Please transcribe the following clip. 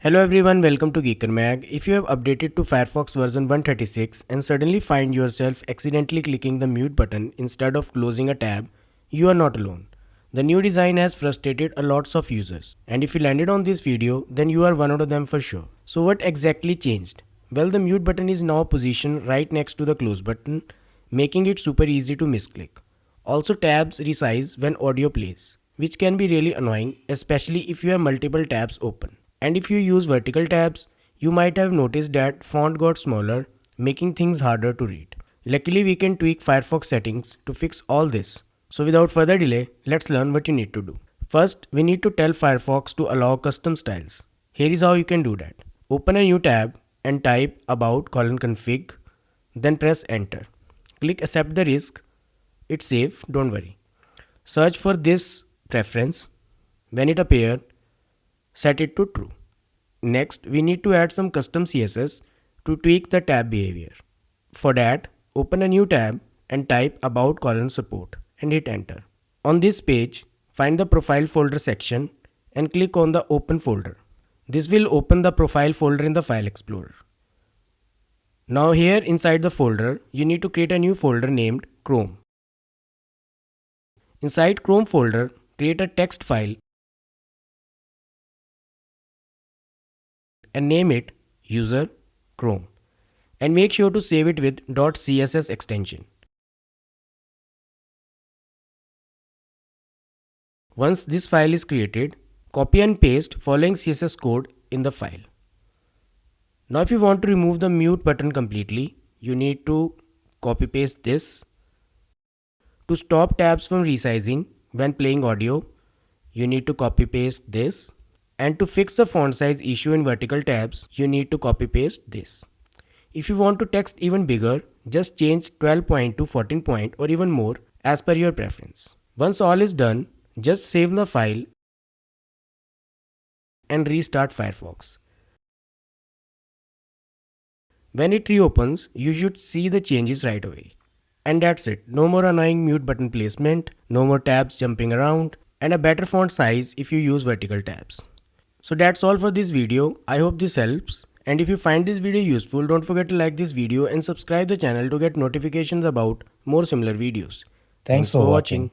Hello everyone, welcome to geekermag. If you have updated to Firefox version 136 and suddenly find yourself accidentally clicking the mute button instead of closing a tab, you are not alone. The new design has frustrated a lots of users, and if you landed on this video, then you are one of them for sure. So what exactly changed? Well, the mute button is now positioned right next to the close button, making it super easy to misclick. Also, tabs resize when audio plays, which can be really annoying, especially if you have multiple tabs open. And if you use vertical tabs, you might have noticed that font got smaller, making things harder to read. Luckily, we can tweak Firefox settings to fix all this. So without further delay, let's learn what you need to do. First, we need to tell Firefox to allow custom styles. Here is how you can do that. Open a new tab and type about:config, then press enter. Click accept the risk. It's safe, don't worry. Search for this preference. When it appears, set it to true. Next, we need to add some custom CSS to tweak the tab behavior. For that, open a new tab and type about:support and hit enter. On this page, find the profile folder section and click on the open folder. This will open the profile folder in the file explorer. Now here inside the folder, you need to create a new folder named Chrome. Inside Chrome folder, create a text file and name it user Chrome, and make sure to save it with .css extension. Once this file is created, copy and paste following CSS code in the file. Now if you want to remove the mute button completely, you need to copy paste this. To stop tabs from resizing when playing audio, you need to copy paste this. And to fix the font size issue in vertical tabs, you need to copy paste this. If you want to text even bigger, just change 12 point to 14 point or even more as per your preference. Once all is done, just save the file and restart Firefox. When it reopens, you should see the changes right away. And that's it. No more annoying mute button placement, no more tabs jumping around, and a better font size if you use vertical tabs. So that's all for this video. I hope this helps. And if you find this video useful, don't forget to like this video and subscribe the channel to get notifications about more similar videos. Thanks for watching.